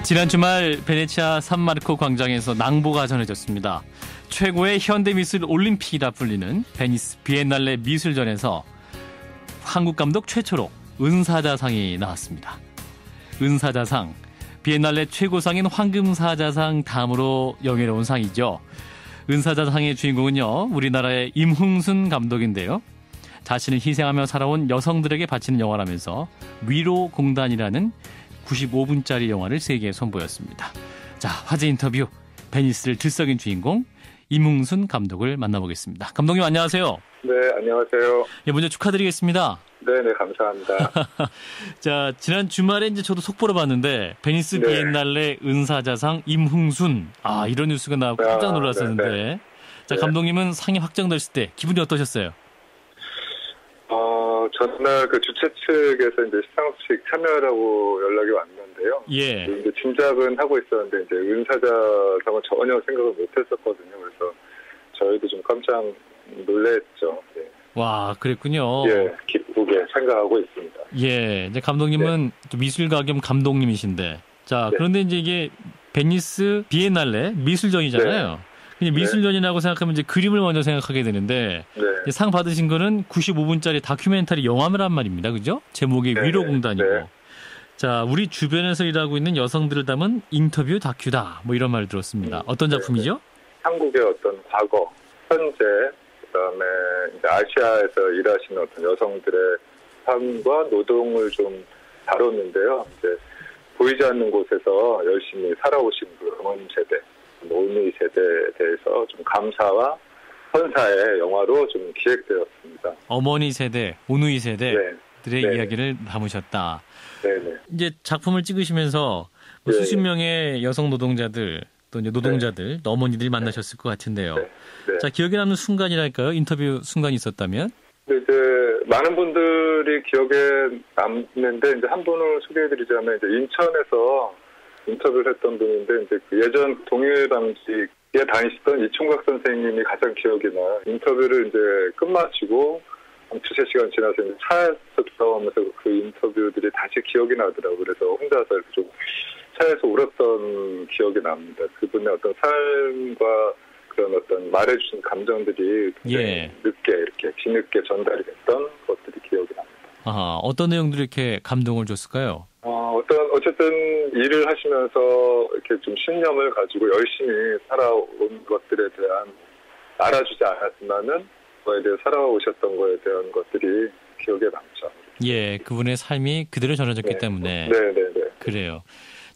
지난 주말 베네치아 산마르코 광장에서 낭보가 전해졌습니다. 최고의 현대미술 올림픽이라 불리는 베니스 비엔날레 미술전에서 한국 감독 최초로 은사자상이 나왔습니다. 은사자상, 비엔날레 최고상인 황금사자상 다음으로 영예로운 상이죠. 은사자상의 주인공은요, 우리나라의 임흥순 감독인데요. 자신을 희생하며 살아온 여성들에게 바치는 영화라면서 위로공단이라는 95분짜리 영화를 세계에 선보였습니다. 자, 화제 인터뷰, 베니스를 들썩인 주인공 임흥순 감독을 만나보겠습니다. 감독님 안녕하세요. 네, 안녕하세요. 예, 먼저 축하드리겠습니다. 네, 감사합니다. 자, 지난 주말에 이제 저도 속보로 봤는데 베니스 비엔날레 은사자상 임흥순, 이런 뉴스가 나오고 깜짝 놀랐었는데, 네. 자, 감독님은 상이 확정됐을 때 기분이 어떠셨어요? 전날 그 주최 측에서 이제 시상식 참여하라고 연락이 왔는데요. 예. 이제 짐작은 하고 있었는데 이제 은사자상은 전혀 생각을 못했었거든요. 그래서 저희도 좀 깜짝 놀랐죠. 네. 와, 그랬군요. 예, 기쁘게 생각하고 있습니다. 예, 이제 감독님은 또 미술가 겸 감독님이신데, 자, 그런데 이제 이게 베니스 비엔날레 미술전이잖아요. 그냥 미술전이라고 생각하면 이제 그림을 먼저 생각하게 되는데, 상 받으신 거는 95분짜리 다큐멘터리 영화란 말입니다. 그죠? 제목이 위로공단이고. 자, 우리 주변에서 일하고 있는 여성들을 담은 인터뷰 다큐다. 뭐 이런 말을 들었습니다. 어떤 작품이죠? 한국의 어떤 과거, 현재, 그다음에 이제 아시아에서 일하시는 어떤 여성들의 삶과 노동을 좀 다뤘는데요. 이제 보이지 않는 곳에서 열심히 살아오신 그 어머니 세대, 노인의 세대에 대해서 좀 감사와 헌사의 영화로 좀 기획되었습니다. 어머니 세대, 오누이 세대들의 이야기를 담으셨다. 네네. 이제 작품을 찍으시면서 뭐 수십 명의 여성 노동자들 또 이제 노동자들, 어머니들이 만나셨을 것 같은데요. 자, 기억에 남는 순간이랄까요? 인터뷰 순간이 있었다면? 이제 많은 분들이 기억에 남는데 이제 한 분을 소개해드리자면 이제 인천에서 인터뷰를 했던 분인데 이제 그 예전 동일방직에 다니시던 이총각 선생님이 가장 기억이 나. 인터뷰를 이제 끝마치고 한 두세 시간 지나서 이제 차에서 돌아오면서 그 인터뷰들이 다시 기억이 나더라고요. 그래서 혼자서 이렇게 좀 차에서 울었던 기억이 납니다. 그분의 어떤 삶과 그런 어떤 말해주신 감정들이 늦게 이렇게 뒤늦게 전달이 됐던 것들이 기억이 납니다. 어떤 내용들이 이렇게 감동을 줬을까요? 어쨌든 일을 하시면서 이렇게 좀 신념을 가지고 열심히 살아온 것들에 대한 알아주지 않았지만은 그거에 대해 살아오셨던 거에 대한 것들이 기억에 남죠. 예, 그분의 삶이 그대로 전해졌기 때문에. 그래요.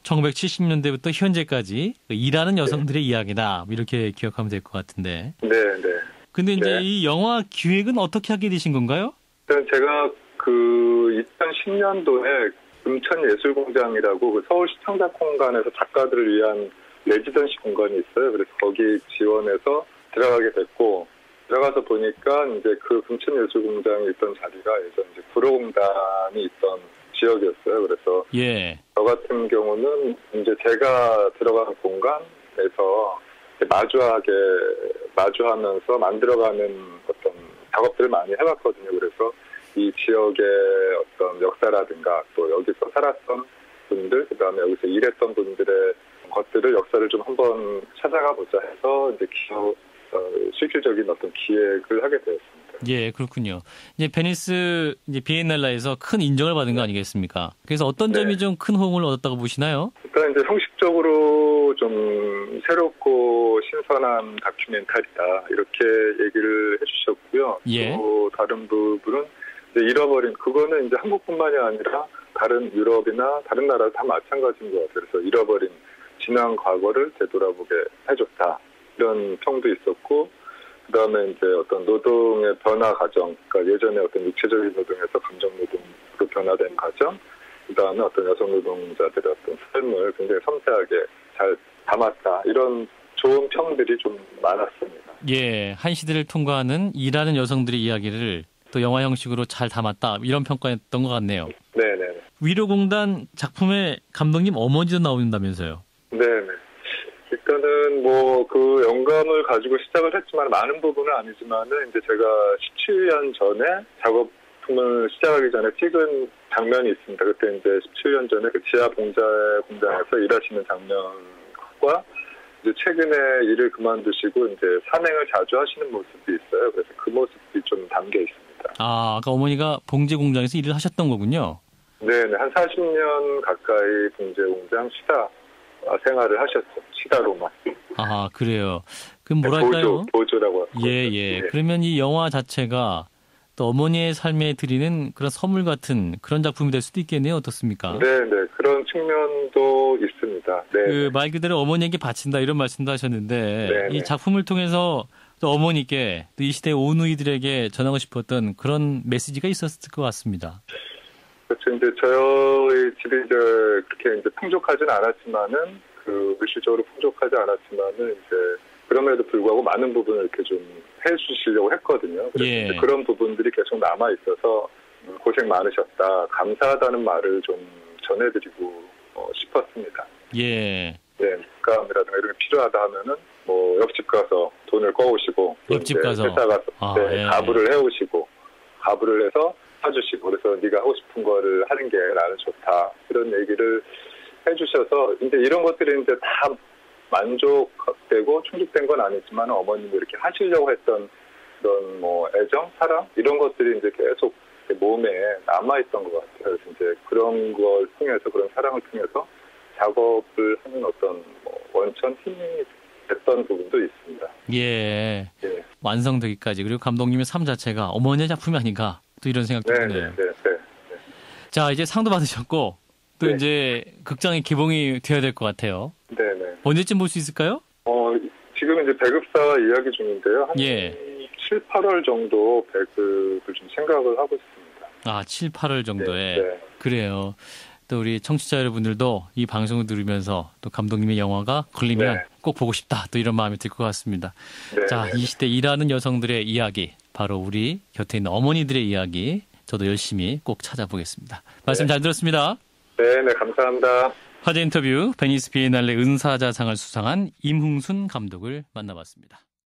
1970년대부터 현재까지 일하는 여성들의 이야기다. 이렇게 기억하면 될 것 같은데. 근데 이제 이 영화 기획은 어떻게 하게 되신 건가요? 일단 제가 그 2010년도에 금천예술공장이라고 그 서울시청작공간에서 작가들을 위한 레지던시 공간이 있어요. 그래서 거기 지원해서 들어가게 됐고, 들어가서 보니까 이제 그 금천예술공장에 있던 자리가 예전 이제 구로공단이 있던 지역이었어요. 그래서 저 같은 경우는 이제 제가 들어간 공간에서 마주하면서 만들어가는 어떤 작업들을 많이 해봤거든요. 그래서 이 지역의 어떤 역사라든가 또 여기서 살았던 분들, 그다음에 여기서 일했던 분들의 것들을 역사를 좀 한번 찾아가 보자 해서 이제 실질적인 어떤 기획을 하게 되었습니다. 예, 그렇군요. 이제 베니스 비엔날레에서 큰 인정을 받은 거 아니겠습니까? 그래서 어떤 점이 좀 큰 호응을 얻었다고 보시나요? 일단 이제 형식적으로 좀 새롭고 신선한 다큐멘터리다 이렇게 얘기를 해주셨고요. 또 다른 부분은 이제 잃어버린 그거는 이제 한국뿐만이 아니라 다른 유럽이나 다른 나라 다 마찬가지인 것 같아요. 그래서 잃어버린 지난 과거를 되돌아보게 해줬다 이런 평도 있었고. 그다음에 이제 어떤 노동의 변화 과정, 그러니까 예전에 어떤 육체적인 노동에서 감정 노동으로 변화된 과정, 그다음에 어떤 여성 노동자들의 어떤 삶을 굉장히 섬세하게 잘 담았다 이런 좋은 평들이 좀 많았습니다. 예, 한 시대를 통과하는 일하는 여성들의 이야기를 또 영화 형식으로 잘 담았다 이런 평가였던 것 같네요. 네네. 위로공단 작품에 감독님 어머니도 나온다면서요? 네네. 일단은 뭐 그 영감을 가지고 시작을 했지만 많은 부분은 아니지만은 이제 제가 17년 전에 작업 작품을 시작하기 전에 찍은 장면이 있습니다. 그때 이제 17년 전에 그 지하 공장에서 일하시는 장면과 이제 최근에 일을 그만두시고 이제 산행을 자주 하시는 모습이 있어요. 그래서 그 모습이 좀 담겨 있습니다. 아, 아까 어머니가 봉제 공장에서 일을 하셨던 거군요. 네네, 한 40년 가까이 봉제 공장 시다 생활을 하셨죠. 시다로만. 아, 그래요. 그럼 뭐랄까요? 보조라고 하죠. 예. 그러면 이 영화 자체가 또 어머니의 삶에 드리는 그런 선물 같은 그런 작품이 될 수도 있겠네요. 어떻습니까? 네네, 그런 측면도 있습니다. 네. 그 말 그대로 어머니에게 바친다 이런 말씀도 하셨는데 네네. 이 작품을 통해서 또 어머니께 또 이 시대 오누이들에게 전하고 싶었던 그런 메시지가 있었을 것 같습니다. 그렇죠. 이제 저희 집이 이제 그렇게 이제 풍족하진 않았지만은 물질적으로 풍족하지 않았지만은 이제 그럼에도 불구하고 많은 부분을 이렇게 좀 해주시려고 했거든요. 그래서 예. 이제 그런 부분들이 계속 남아 있어서 고생 많으셨다, 감사하다는 말을 좀 전해드리고 싶었습니다. 예. 네, 물감이라든가 이런 게 필요하다 하면은 뭐 옆집 가서 돈을 꺼오시고 옆집 가서 회사 가서 예. 가부를 해오시고 가부를 해서 사주시고 그래서 네가 하고 싶은 거를 하는 게 나는 좋다 이런 얘기를 해주셔서 이제 이런 것들이 이제 다 만족되고 충족된 건 아니지만 어머님이 이렇게 하시려고 했던 그런 뭐 애정, 사랑 이런 것들이 이제 계속 몸에 남아있던 것 같아요. 그래서 이제 그런 걸 통해서 그런 사랑을 통해서 작업을 하는 어떤 원천 힘이 됐던 부분도 있습니다. 예. 완성되기까지 그리고 감독님의 삶 자체가 어머니의 작품이 아닌가 또 이런 생각도 드네요. 네. 자, 이제 상도 받으셨고 또 네. 이제 극장에 개봉이 되어야 될 것 같아요. 네네. 언제쯤 볼 수 있을까요? 지금 이제 배급사 이야기 중인데요. 한 7, 8월 정도 배급을 좀 생각을 하고 있습니다. 아, 7, 8월 정도에. 네. 그래요. 또 우리 청취자 여러분들도 이 방송을 들으면서 또 감독님의 영화가 걸리면 꼭 보고 싶다. 또 이런 마음이 들 것 같습니다. 네. 자, 이 시대 일하는 여성들의 이야기, 바로 우리 곁에 있는 어머니들의 이야기, 저도 열심히 꼭 찾아보겠습니다. 말씀 잘 들었습니다. 네, 감사합니다. 화제 인터뷰 베니스 비엔날레 은사자상을 수상한 임흥순 감독을 만나봤습니다.